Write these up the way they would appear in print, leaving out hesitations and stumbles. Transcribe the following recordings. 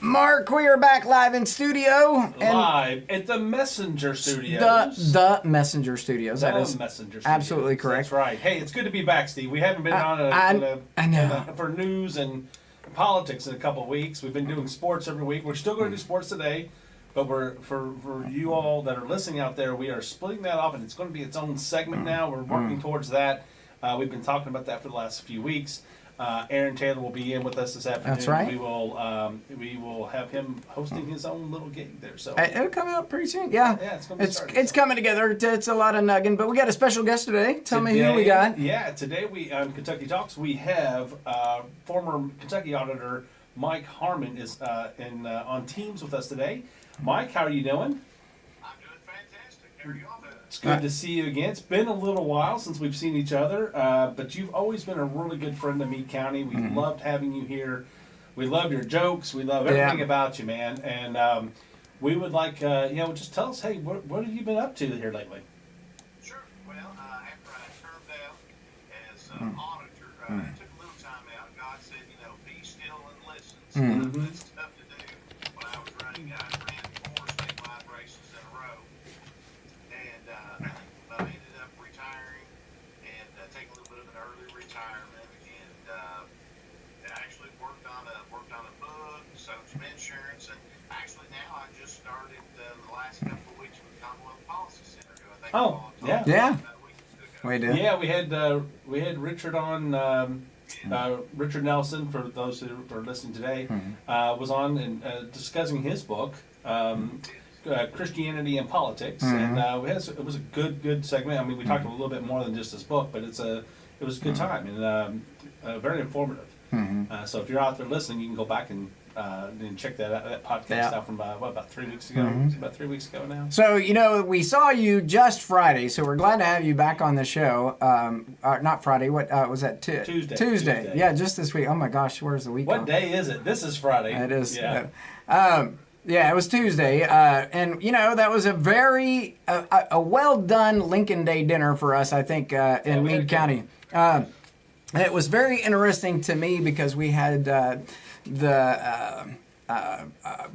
Mark, we are back live in studio. Live at the Messenger Studios. The Messenger Studios. That is Messenger Studios. Absolutely correct. That's right. Hey, it's good to be back, Steve. We haven't been I know. for news and politics in a couple of weeks. We've been doing sports every week. We're still going to do sports today, but we're for you all that are listening out there, we are splitting that off, and it's going to be its own segment now. We're working towards that. We've been talking about that for the last few weeks. Aaron Taylor will be in with us this afternoon. That's right. We will have him hosting his own little gig there. So it'll come out pretty soon. Yeah, it's going to be starting, it's coming together. It's a lot of nugging, but we got a special guest today. Tell me who we got. Yeah, today we on Kentucky Talks we have former Kentucky auditor Mike Harmon is on Teams with us today. Mike, how are you doing? I'm doing fantastic. How are you all doing? It's good to see you again. It's been a little while since we've seen each other, but you've always been a really good friend of Meade County. We loved having you here. We love your jokes. We love everything about you, man. And we would like, just tell us, hey, what have you been up to here lately? Sure. Well, after I turned out as auditor, I took a little time out. God said, be still and listen. So good stuff to do. When I was running, I ran 4 statewide races in a row. And I ended up retiring and taking a little bit of an early retirement, and I actually worked on a book, sold some insurance, and actually now I just started the last couple of weeks with Commonwealth Policy Center. Who I think Yeah. We did. Yeah, we had Richard on. Richard Nelson, for those who are listening today, was on and discussing his book. Christianity and Politics, and it was a good segment. I mean, we talked a little bit more than just this book, but it was a good time and very informative. So if you're out there listening, you can go back and check that podcast out from about 3 weeks ago. It's about 3 weeks ago now. So we saw you just Friday, so we're glad to have you back on the show. Not Friday. What was that? Tuesday. Yeah, just this week. Oh my gosh, where's the week? What day is it? This is Friday. It is. Yeah. Yeah, it was Tuesday, and that was a very a well done Lincoln Day dinner for us, I think, in Meade County. It was very interesting to me because we had the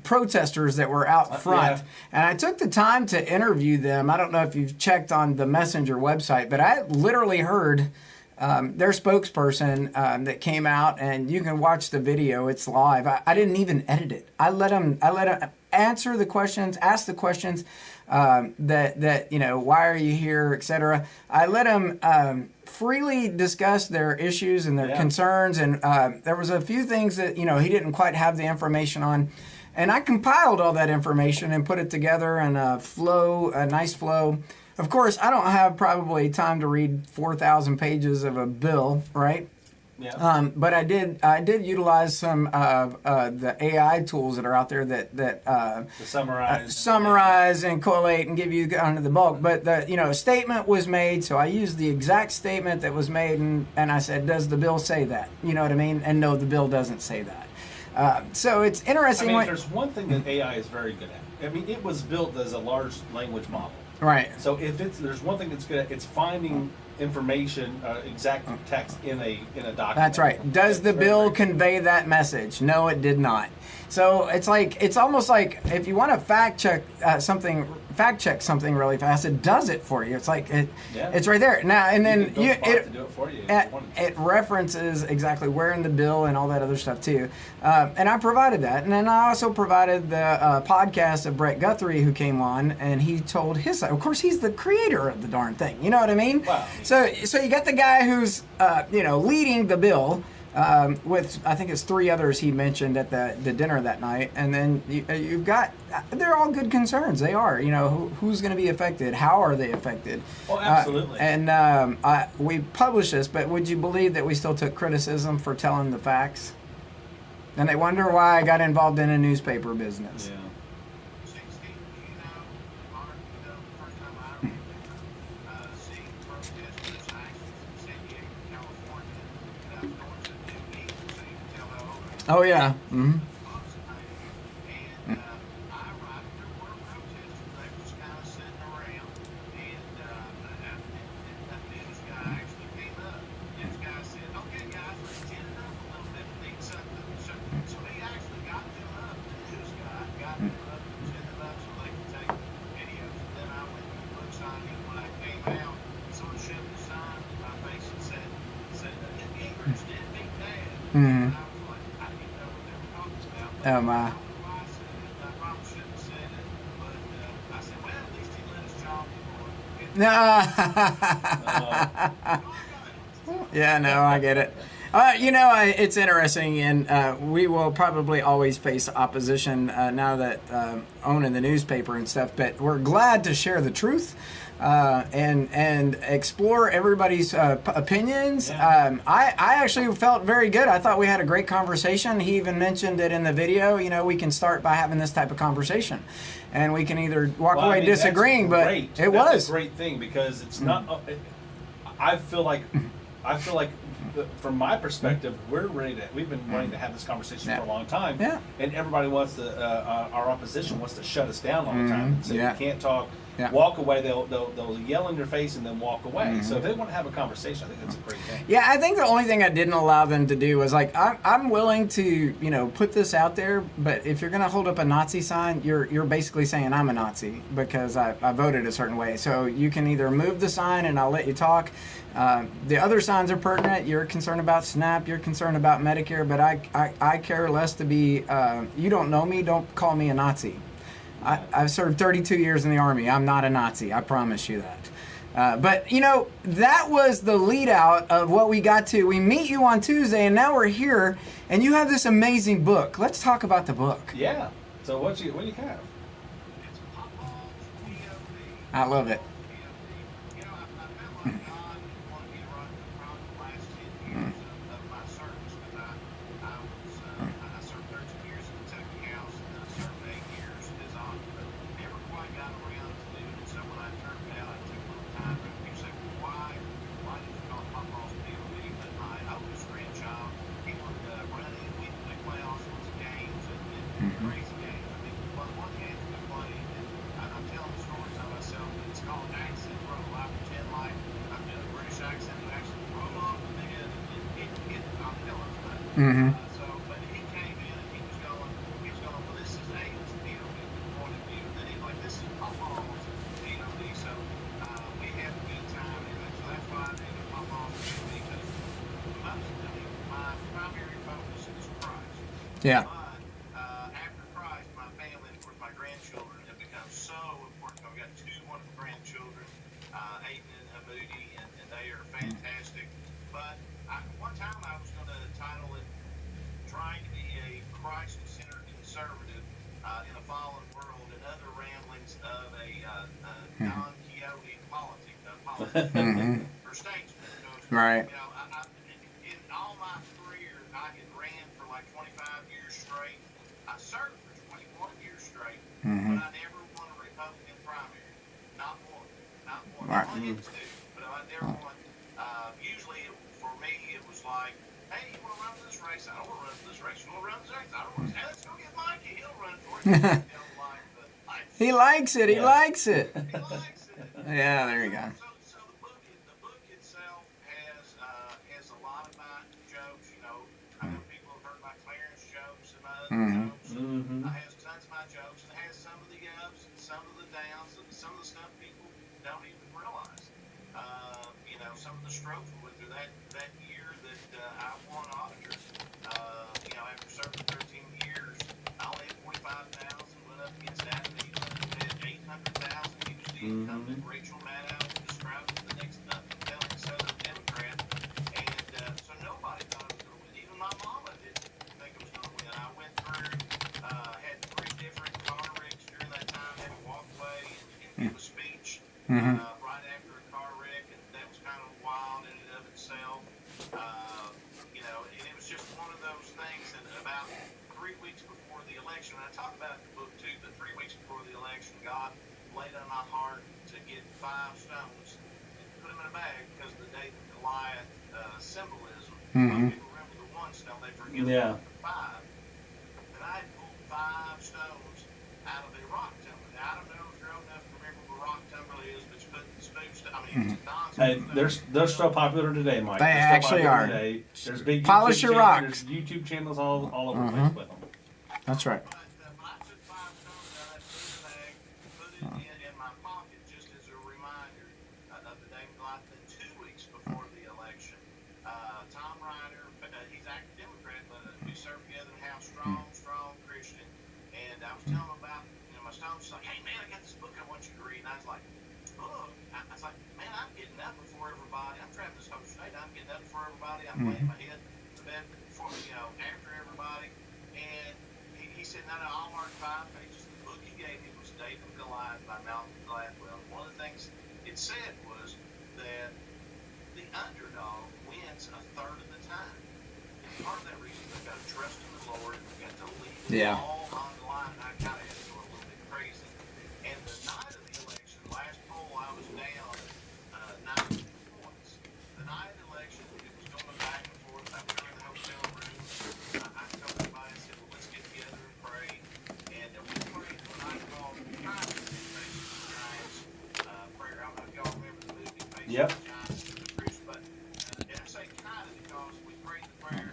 protesters that were out front, and I took the time to interview them. I don't know if you've checked on the Messenger website, but I literally heard their spokesperson that came out, and you can watch the video. It's live. I didn't even edit it. I let them answer the questions, ask the questions that why are you here, etc. I let them freely discuss their issues and their concerns, and there was a few things that he didn't quite have the information on. And I compiled all that information and put it together in a nice flow. Of course, I don't have probably time to read 4,000 pages of a bill, right? Yeah. But I did utilize some the AI tools that are out there that summarize and collate and give you kind of the bulk. But a statement was made, so I used the exact statement that was made, and I said, does the bill say that? You know what I mean? And no, the bill doesn't say that. So it's interesting. I mean, there's one thing that AI is very good at. I mean, it was built as a large language model. Right. So there's one thing that's good at, it's finding information, exact text in a document. That's right. Does the bill convey that message? No, it did not. So it's almost like if you want to fact check something really fast, it does it for you. It's like it's right there now, and then it references exactly where in the bill and all that other stuff too. And I provided that, and then I also provided the podcast of Brett Guthrie, who came on, and he told his side. Of course, he's the creator of the darn thing. You know what I mean? Wow. So you got the guy who's leading the bill. With I think it's 3 others he mentioned at the dinner that night, and then you've got they're all good concerns. They are, who's going to be affected, how are they affected? Oh, absolutely. And we published this, but would you believe that we still took criticism for telling the facts? And they wonder why I got involved in a newspaper business. Yeah. Oh yeah. Mm-hmm. know, Ma. I probably shouldn't have said it, but I said, well, at least he let us chalk it. Yeah, no, I get it. It's interesting, and we will probably always face opposition now that owning the newspaper and stuff. But we're glad to share the truth and explore everybody's opinions. Yeah. I actually felt very good. I thought we had a great conversation. He even mentioned it in the video. We can start by having this type of conversation, and we can either walk away disagreeing. But it was a great thing because it's not. I feel like from my perspective, we've been wanting to have this conversation for a long time. Yeah. And everybody wants to, our opposition wants to shut us down all the time and say, Yeah. you can't talk, Yeah. walk away, they'll yell in your face and then walk away. So if they want to have a conversation, I think that's a great thing. Yeah, I think the only thing I didn't allow them to do was I'm willing to put this out there, but if you're gonna hold up a Nazi sign, you're basically saying I'm a Nazi because I voted a certain way. So you can either move the sign and I'll let you talk. The other signs are pertinent. You're concerned about SNAP. You're concerned about Medicare, but I care less to be. You don't know me. Don't call me a Nazi. I've served 32 years in the Army. I'm not a Nazi. I promise you that. But that was the lead out of what we got to. We meet you on Tuesday, and now we're here, and you have this amazing book. Let's talk about the book. Yeah. So what do you have? It's Pop-All's POV. I love it. I felt like God wanted me to run from the last 10 years of my service because I served 13 years in the Kentucky House and I served 8 years as auditor, but never quite got around to doing it. So when I turned it out, I took a little time to say, why did you call it Pop-All's POV? But my oldest grandchild, he would run in, we'd play all sorts of games and crazy games. I mean, one game we played, and I'm telling stories of myself, but it's called Accent Roll. I pretend like I'm doing a British accent who actually roll off the bed and get the pillows. But he came in and he was going, well, this is Aiden's POV point of view, and then he's like, this is Pop-All's POV. So we had a good time, and so that's why I named it Pop-All's POV, because my primary focus is Christ. Yeah. But after Christ, my family, and of course my grandchildren, have become so important. I've got 2 wonderful grandchildren, Aiden and Meade, and they are fantastic. But one time I was going to title it "Trying to be a Christ-Centered Conservative in a Fallen World" and other ramblings of a Don Quixote politician or statesman. Right. In all my career, I had ran for like 25 years straight. I served for 21 years straight, but I never won a Republican primary. Not one. Right. I only hit 2, but I never won. Usually, for me, it was like, hey, you want to run this race? I don't want to run this race. You want to run this race? I don't want to. Hey, let's go get Mikey. He'll run for it. He likes it. He likes it. He likes it. Yeah, there you go. So the book itself has a lot of my jokes. I know people have heard my Clarence jokes and my other jokes. It has tons of my jokes, and it has some of the ups and some of the downs, and some of the stuff people don't even realize. Some of the strokes we went through that year that I won auditor. After serving 13 years, I only had 45,000. Went up against Adam Needham, who had 800,000. He was the incumbent. Rachel Maddow described as the next up-and-coming Southern Democrat, and so nobody thought it was going to win. Even my mama didn't think it was going to win. I went through, had 3 different car wrecks during that time. Had to walk away and give a speech right after a car wreck, and that was kind of wild in and of itself. And it was just one of those things. And about 3 weeks before the election, and I talk about it in the book too, but 3 weeks before the election, God laid on my heart to get 5 stones and put them in a bag because of the David and Goliath symbolism. A lot of people remember the 1 stone, they forget about the 5. And I had pulled 5 stones out of a rock tumbler. Now, I don't know if you're old enough to remember what a rock tumbler is, but you put the spooks, Hey, they're still popular today, Mike. They They're still actually popular are. Today. There's big Polish YouTube your channels, rocks. There's YouTube channels all over the place with them. That's right. But I took 5 stones out of that bag, put it in my pocket just as a reminder of the day. Then 2 weeks before the election, Tom Ryder, he's active Democrat, but we served together in House, strong Christian. was telling him, she's like, hey, man, I got this book I want you to read. And I was like, book? I was like, man, I'm getting up before everybody. I'm traveling this whole state. I'm getting up before everybody. I'm laying my head to bed before, after everybody. And he said, no, I'll mark 5 pages. The book he gave me was David and Goliath by Malcolm Gladwell. One of the things it said was that the underdog wins a third of the time. And part of that reason, they've got to trust in the Lord. They've got to leave it all on the line. And I kind of had to go a little bit crazy. And the night of the election, last poll, I was down 90 points. The night of the election, it was going back and forth. I was in the hotel room. I told everybody, I said, well, let's get together and pray. And we prayed when I called Patience Giants prayer. I don't know if y'all remember the movie Patience Yep. Giants, but and I say kind of because we prayed the prayer.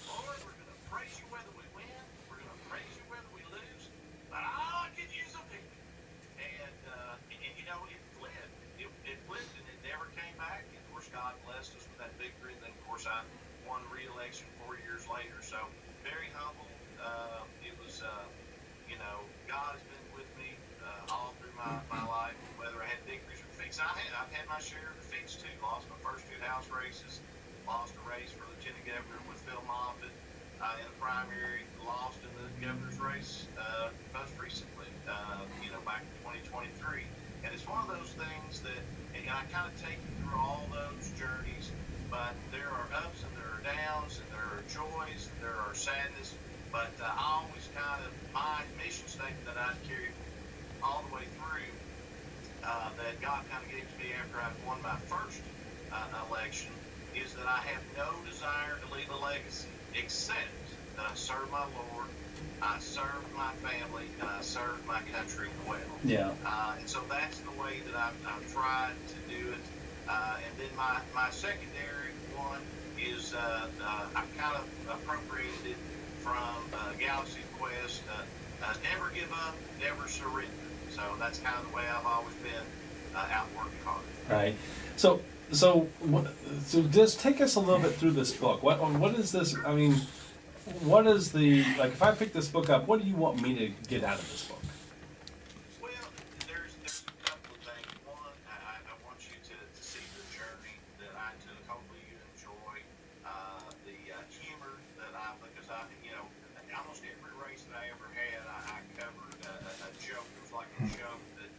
Lord, we're going to praise you whether we win. We're going to praise you whether we lose. But I can use a victory. And it flipped. It flipped and it never came back. And of course, God blessed us with that victory. And then, of course, I won re-election 4 years later. So very humble. It was, God has been with me all through my life, whether I had victories or defeats. I've had my share of defeats too. Lost my first 2 House races. Lost a race for Lieutenant Governor with Phil Moffitt in a primary. Lost in the governor's race most recently, back in 2023. And it's one of those things that, and I kind of take you through all those journeys, but there are ups and there are downs and there are joys and there are sadness. But I always my mission statement that I'd carried all the way through that God kind of gave to me after I'd won my first election is that I have no desire to leave a legacy except that I serve my Lord, I serve my family, and I serve my country well. Yeah. And so that's the way that I've tried to do it. And then my secondary one is I kind of appropriated it from Galaxy Quest, never give up, never surrender. So that's kind of the way I've always been out working hard. Right. So just take us a little bit through this book. What is this? I mean, what is if I pick this book up, what do you want me to get out of this book? Well, there's a couple of things. One, I want you to see the journey that I took. Hopefully you enjoy the humor that because almost every race that I ever had, I covered a joke. It was like a joke that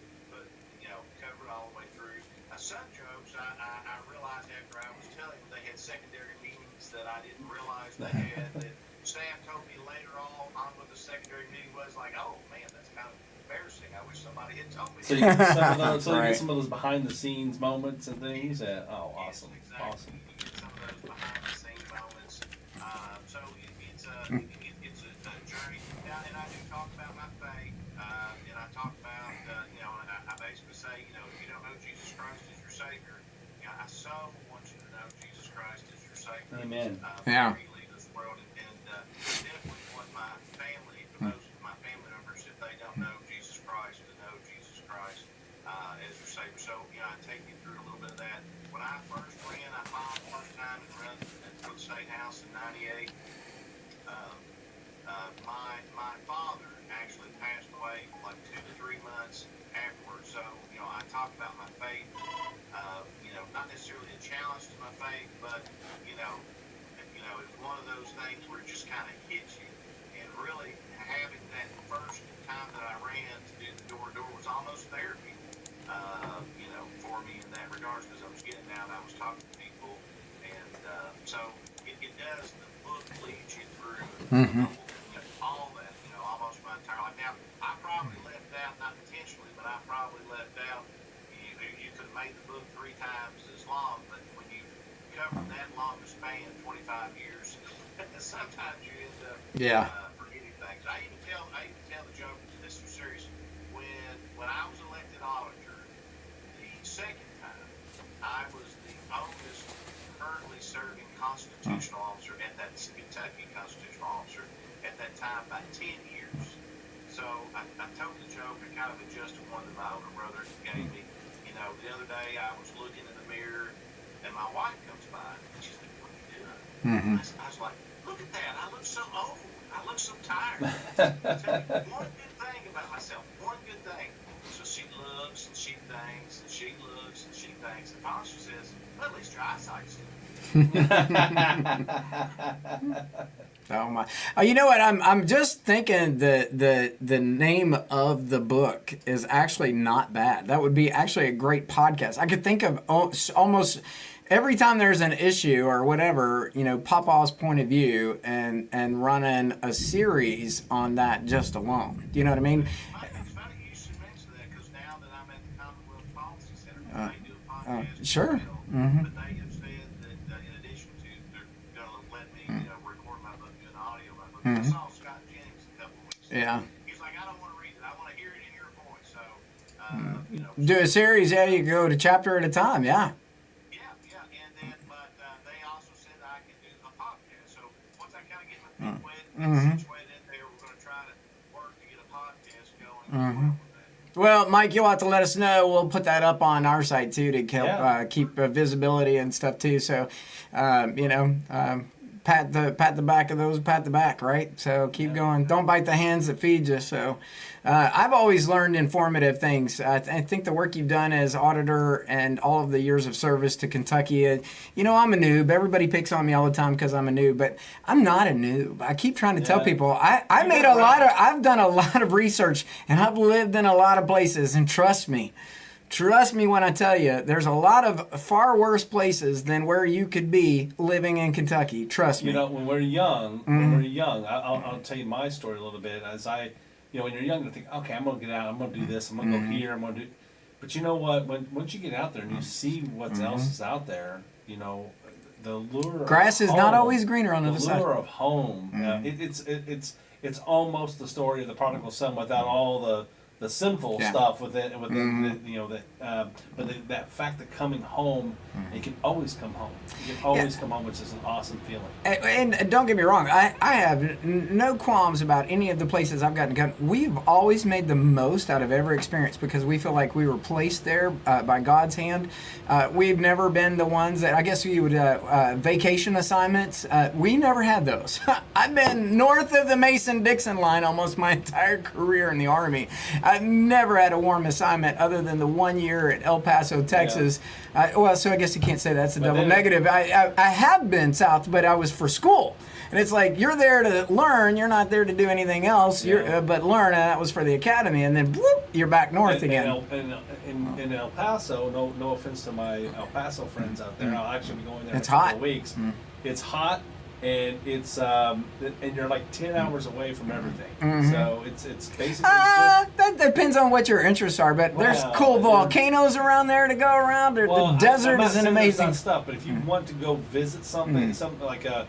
covered all the way through. Some jokes I realized after I was telling them they had secondary meanings that I didn't realize they had. That staff told me later on what the secondary meaning was. Like, oh man, that's kind of embarrassing. I wish somebody had told me. So you get some of those, Right. you get some of those behind the scenes moments and things. Awesome, Yes, exactly. awesome. You get some of those behind the scenes moments. So it's a journey. And I do talk about my faith. And I talk about I basically say if you don't know Jesus Christ as your Savior, I so want you to know Jesus Christ as your Savior. Amen. Yeah. Before you leave this world, and definitely want my family, for those of my family members, if they don't know Jesus Christ, to know Jesus Christ as their Savior. So I take you through a little bit of that. When I first ran, I filed the first time and ran for the State House in '98. My father actually passed away like 2 to 3 months afterwards. So I talk about my faith. Not necessarily a challenge to my faith, but it's one of those things where it just kind of hits you. And really having that first time that I ran to do the door-to-door was almost therapy, for me in that regards, because I was getting out, I was talking to people, and so it does. The book leads you through all that, almost my entire life. Now, I probably left out, not intentionally, but I probably left out. You could have made the book 3 times as long, but when you cover that long a span, 25 years, sometimes you end up forgetting things. I even tell the joke. This was serious. When I was elected auditor, the second time, I was the oldest currently serving constitutional officer at that Kentucky constitutional officer at that time by 10 years. So I told the joke. I kind of adjusted one that my older brother gave me. The other day I was looking in the mirror and my wife comes by and she's like, "What are you doing?" I was like, "Look at that! I look so old. I look so tired." I tell you one good thing about myself. looks and she thinks, and she looks and she thinks, and finally she says, well, at least your eyesight's good. Oh my! Oh, you know what? I'm just thinking the name of the book is actually not bad. That would be actually a great podcast. I could think of almost every time there's an issue or whatever, Papa's point of view, and running a series on that just alone. Do you know what I mean? It's funny you should mention that because now that I'm at the Commonwealth Policy Center, they do a podcast. Sure. As well, Mm-hmm. but they have said that in addition to they're going to let me record my book, do an audio of my book. I saw Scott Jennings a couple of weeks ago. Yeah. He's like, I don't want to read it. I want to hear it in your voice. So, Do a series, yeah. You go to chapter at a time, yeah. Yeah, and then, but they also said that I can do a podcast. So once I kind of get my feet wet and situated in there, we're going to try to work to get a podcast going as well with that. Well, Mike, you'll have to let us know. We'll put that up on our site too to help keep visibility and stuff too. So, pat the back of those, pat the back, right? So keep going. Don't bite the hands that feed you. So, I've always learned informative things. I think the work you've done as auditor and all of the years of service to Kentucky. I'm a noob. Everybody picks on me all the time because I'm a noob, but I'm not a noob. I keep trying to tell people I've done a lot of research and I've lived in a lot of places, and trust me when I tell you, there's a lot of far worse places than where you could be living in Kentucky. Trust me. When we're young, I'll tell you my story a little bit. When you're young, you think, okay, I'm gonna get out, I'm gonna do this, I'm gonna go here, I'm gonna do. But you know what? Once you get out there and you see what else is out there, the lure. Grass is not always greener on the other side. The lure of home. It's almost the story of the prodigal son without all the sinful stuff with it, but that fact that coming home, you can always come home. You can always come home, which is an awesome feeling. And don't get me wrong, I have no qualms about any of the places I've gotten to go. We've always made the most out of every experience because we feel like we were placed there by God's hand. We've never been the ones that, I guess you would, vacation assignments. We never had those. I've been north of the Mason-Dixon line almost my entire career in the Army. I've never had a warm assignment other than the 1 year at El Paso, Texas. Yeah. So I guess you can't say that's a double negative. I have been south, but I was for school. And it's like, you're there to learn. You're not there to do anything else. But learn, and that was for the academy. And then, whoop, you're back north again. In El Paso, no offense to my El Paso friends out there, I'll actually be going there in a hot. couple of weeks. It's hot. And it's and you're like 10 hours away from everything, so it's basically that depends on what your interests are. But there's cool volcanoes around there to go around. The desert is an amazing stuff. But if you want to go visit something like a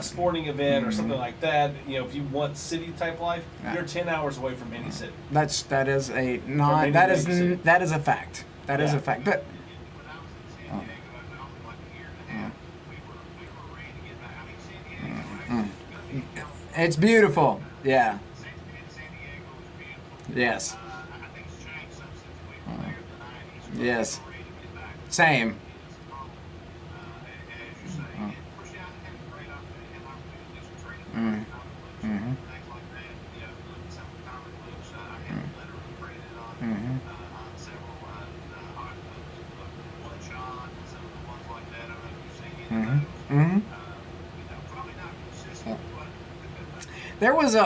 sporting event or something like that, if you want city type life, you're 10 hours away from any city. That is a fact. That is a fact. But it's beautiful. Yeah. Yes. Yes. Same. There was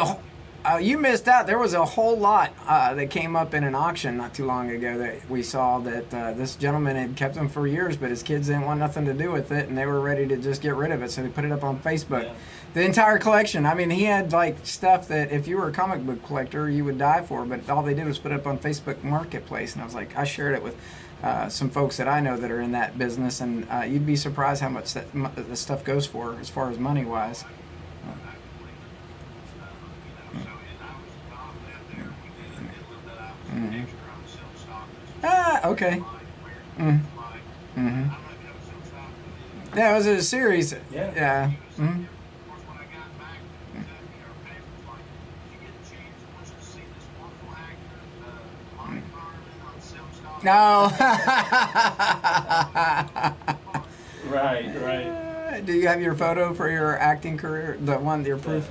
you missed out. There was a whole lot that came up in an auction not too long ago that we saw that this gentleman had kept them for years, but his kids didn't want nothing to do with it, and they were ready to just get rid of it, so they put it up on Facebook. Yeah. The entire collection. I mean, he had like stuff that if you were a comic book collector, you would die for, but all they did was put it up on Facebook Marketplace, and I was like, I shared it with some folks that I know that are in that business, and you'd be surprised how much the stuff goes for as far as money-wise. Okay. Yeah, it was a series. Yeah. No. Right. Do you have your photo for your acting career? The one, your proof?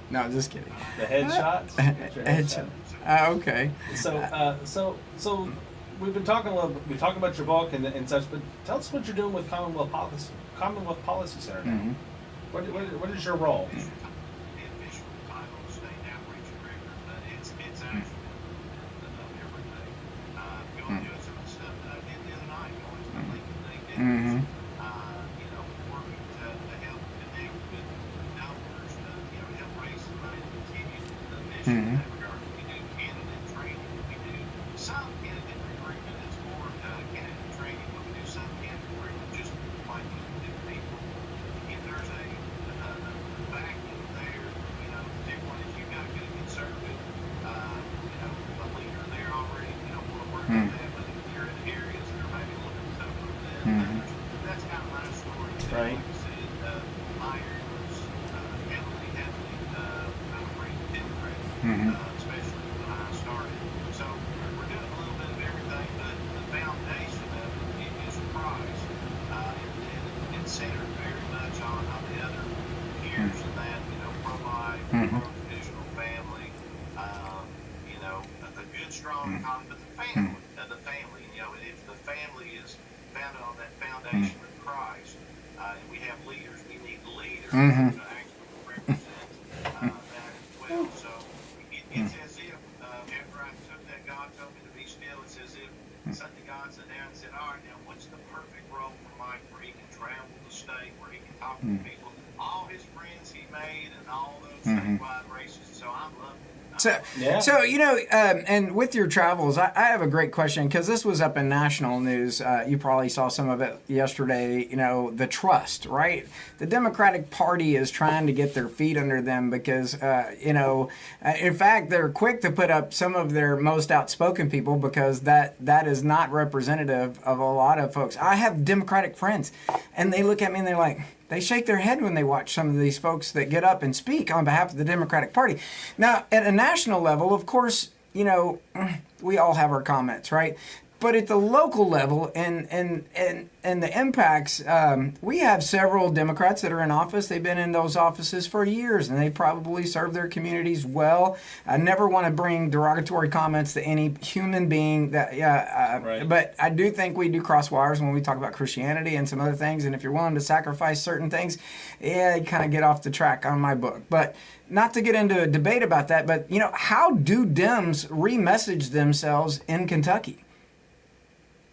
No, just kidding. The headshots? Headshot. Okay. So we've been talking a little. We talked about your book and such, but tell us what you're doing with Commonwealth Policy Center. Mm-hmm. What is your role? The official title of state outreach director, but it's actually of everything. Going doing some of the stuff that I did the other night, going to the Lincoln Day Mm-hmm. dinners, working to help connect with donors, help raise some money to continue the mission in that regard. We do candidate training, we do some candidate recruitment, it's more candidate training, but we do some candidate recruitment just like you do people. If there's a vacuum there, particularly if you've got a good conservative, a leader there already, want to work with that, but if you're in areas that are maybe a little bit tougher than others, that's kind of my story. Right. Like I said, my area was heavily, Democrat, especially when I started. So we're doing a little bit of everything, but the foundation of it is Christ. And it's centered very much on the other peers in that, pro-life, pro-traditional family, a good, strong economy, but the family, and if the family is founded on that foundation of Christ, and we have leaders, we need leaders to actually represent that as well. So it's as if, after I took that, God told me to be still, it's as if suddenly God sat down and said, all right, now what's the perfect role for Mike where he can travel the state, where he can talk to people, all his friends he made, and all those statewide races. So I'm loving it. So and with your travels, I have a great question because this was up in national news. You probably saw some of it yesterday. The trust, right? The Democratic Party is trying to get their feet under them because, in fact, they're quick to put up some of their most outspoken people because that is not representative of a lot of folks. I have Democratic friends, and they look at me and they're like, they shake their head when they watch some of these folks that get up and speak on behalf of the Democratic Party. Now, at a national level, of course, we all have our comments, right? But at the local level and the impacts, we have several Democrats that are in office. They've been in those offices for years, and they probably serve their communities well. I never want to bring derogatory comments to any human being. Right. But I do think we do cross wires when we talk about Christianity and some other things. And if you're willing to sacrifice certain things, you kind of get off the track on my book. But not to get into a debate about that, but how do Dems re-message themselves in Kentucky?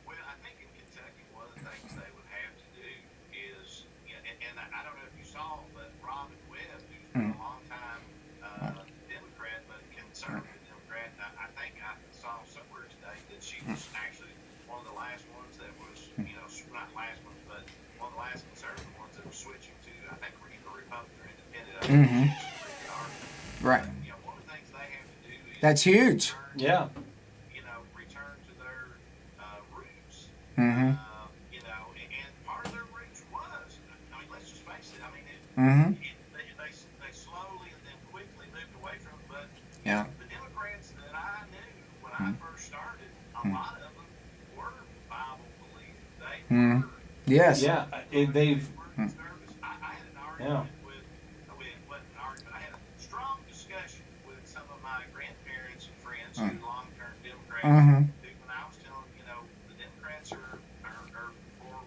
Well, I think in Kentucky, one of the things they would have to do is, and I don't know if you saw, but Robin Webb, who's been a long time Democrat, but conservative Democrat, I think I saw somewhere today that she was actually one of the last ones that was, not last ones, but one of the last conservative ones that was switching to, I think, either Republican or Independent. Right. One of the things they have to do is That's huge. return to their roots. Mm-hmm. And part of their roots was, let's just face it. They slowly and then quickly moved away from it. But the Democrats that I knew when I first started, a lot of them were Bible believers. They were. Yes. Yeah, they've. I had an argument wasn't an argument. I had a strong discussion with some of my grandparents and friends who are long-term Democrats. Who, when I was telling them, the Democrats are for,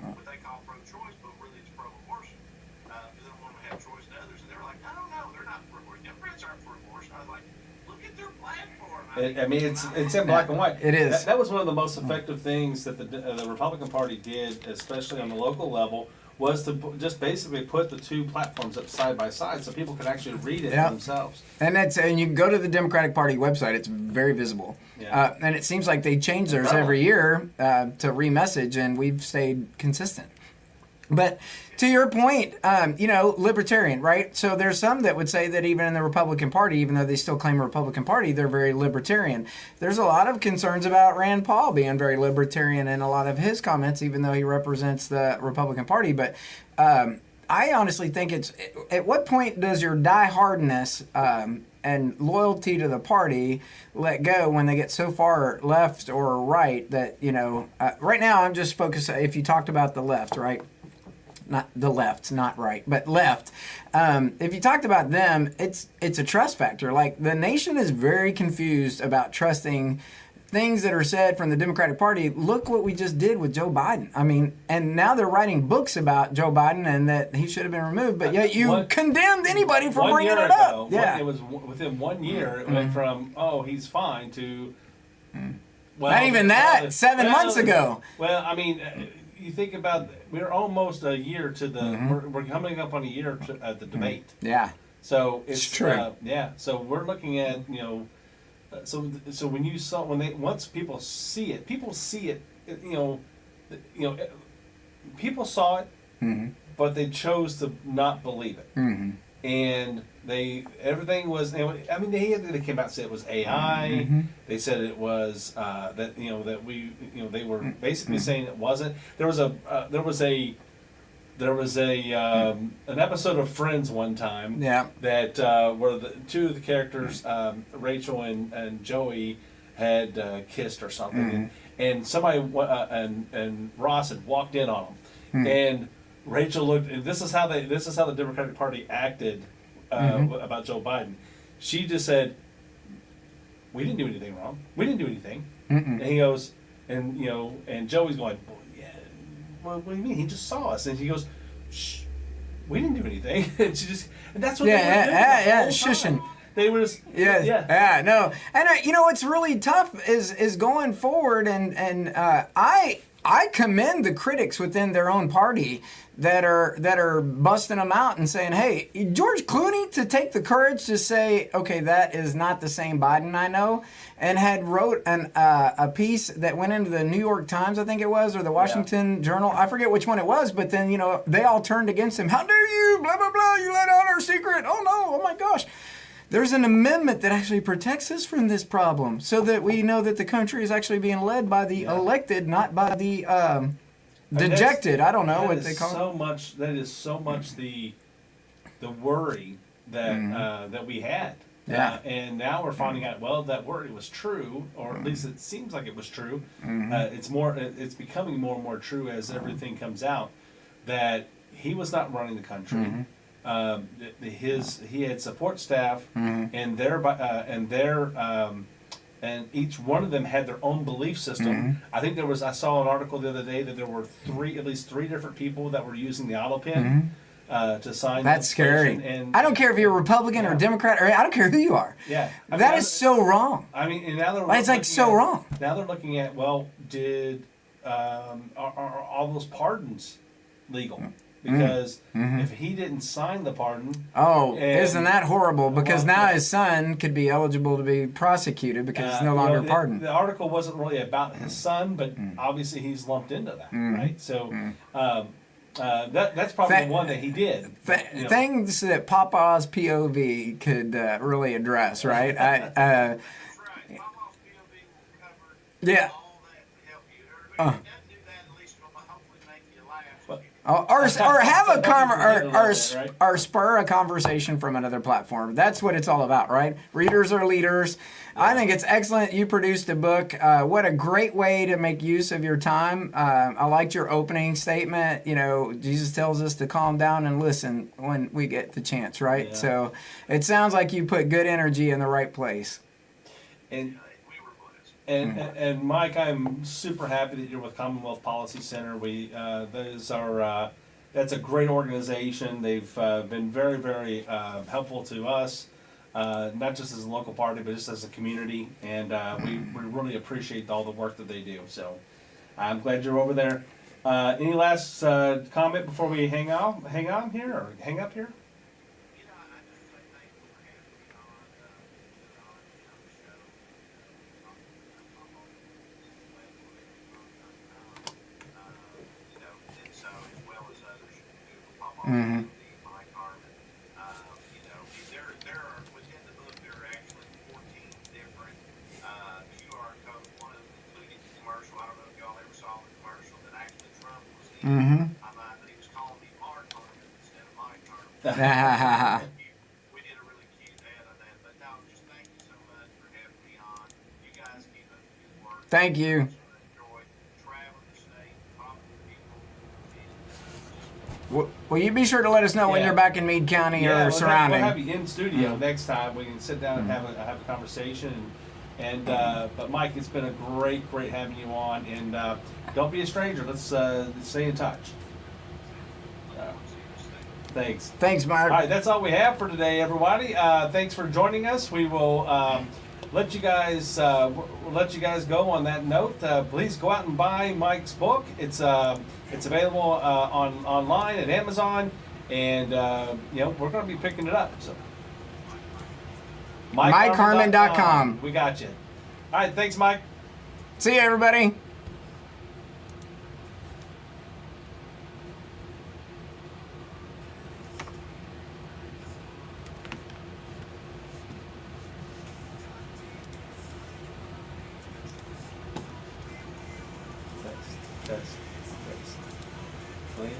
what they call pro-choice, but really it's pro-abortion. Because they don't want to have choice in others. And they were like, no, they're not for abortion. Democrats aren't for abortion. I was like, look at their platform. It's in black and white. It is. That was one of the most effective things that the Republican Party did, especially on the local level, was to just basically put the two platforms up side by side so people could actually read it for themselves. And you can go to the Democratic Party website; it's very visible. Yeah. And it seems like they change theirs every year to re-message, and we've stayed consistent. But to your point, libertarian, right? So there's some that would say that even in the Republican Party, even though they still claim a Republican Party, they're very libertarian. There's a lot of concerns about Rand Paul being very libertarian in a lot of his comments, even though he represents the Republican Party. But I honestly think it's, at what point does your diehardness and loyalty to the party let go when they get so far left or right that, right now I'm just focused, if you talked about the left, right? Not the left, not right, but left. If you talked about them, it's a trust factor. Like, the nation is very confused about trusting things that are said from the Democratic Party, look what we just did with Joe Biden. I mean, and now they're writing books about Joe Biden and that he should have been removed, but yet you condemned anybody for bringing it up. Yeah. It was within 1 year, it went from, oh, he's fine, to... Well, not even that, 7 months ago. Well, I mean, you think about, we're almost a year to the, we're coming up on a year at the debate. Yeah. So it's true. So we're looking at, so when you saw, once people see it, people saw it, but they chose to not believe it. And everything was, I mean, they came out and said it was AI. They said it was that they were basically saying it wasn't. There was an episode of Friends one time that where the two of the characters, Rachel and Joey, had kissed or something, and somebody and Ross had walked in on them, and Rachel looked, and this is how the Democratic Party acted about Joe Biden. She just said, "We didn't do anything wrong. We didn't do anything." And he goes, and Joey's going, "Well, yeah. Well, what do you mean? He just saw us." And he goes, "Shh, we didn't do anything." And that's what they were doing shushing. They were just, no. And what's really tough is going forward, and I commend the critics within their own party that are busting them out and saying, hey, George Clooney, to take the courage to say, okay, that is not the same Biden I know, and had wrote a piece that went into the New York Times, I think it was, or the Washington Journal. I forget which one it was, but then, they all turned against him. How dare you, blah, blah, blah, you let out our secret. Oh, no, oh, my gosh. There's an amendment that actually protects us from this problem so that we know that the country is actually being led by the elected, not by the dejected. I don't know what they call it. That is so much the worry that that we had. And now we're finding out, well, that worry was true, or at least it seems like it was true. It's becoming more and more true as everything comes out, that he was not running the country. He had support staff, and each one of them had their own belief system. I think I saw an article the other day that there were at least three different people that were using the auto pen to sign. That's scary. And I don't care if you're a Republican or Democrat, or I don't care who you are. Yeah, that is so wrong. I mean, and now it's like so wrong. Now they're looking at, well, are all those pardons legal? Because if he didn't sign the pardon... isn't that horrible? Because now his son could be eligible to be prosecuted because it's no longer pardoned. The article wasn't really about his son, but obviously he's lumped into that, right? So that's probably the one that he did. Things that Papa's POV could really address, right? That's right. Papa's POV will cover all that to help you. If he doesn't do that, at least it'll hopefully make you laugh. Or have or spur a conversation from another platform. That's what it's all about, right? Readers are leaders. I think it's excellent you produced a book. What a great way to make use of your time. I liked your opening statement. Jesus tells us to calm down and listen when we get the chance, right? Yeah. So it sounds like you put good energy in the right place. And Mike, I'm super happy that you're with Commonwealth Policy Center. That's a great organization. They've been very, very helpful to us, not just as a local party, but just as a community. And we really appreciate all the work that they do. So I'm glad you're over there. Any last comment before we hang up here? Mike Harmon. There are within the book. There are actually 14 different QR codes. One of them included the commercial. I don't know if y'all ever saw the commercial that actually Trump was in. He was calling me Mark Harmon instead of Mike Harmon. We did a really cute ad on that. But no, just thank you so much for having me on. You guys keep up the good work. Thank you. Well, you be sure to let us know when you're back in Meade County or surrounding. We'll have you in studio next time. We can sit down and have a conversation. And but Mike, it's been a great having you on. And don't be a stranger. Let's stay in touch. Thanks. Thanks, Mark. All right, that's all we have for today, everybody. Thanks for joining us. We will let you guys go on that note. Please go out and buy Mike's book. It's available online at Amazon, and we're going to be picking it up. So, MikeHarmon.com. We got you. All right, thanks, Mike. See you, everybody.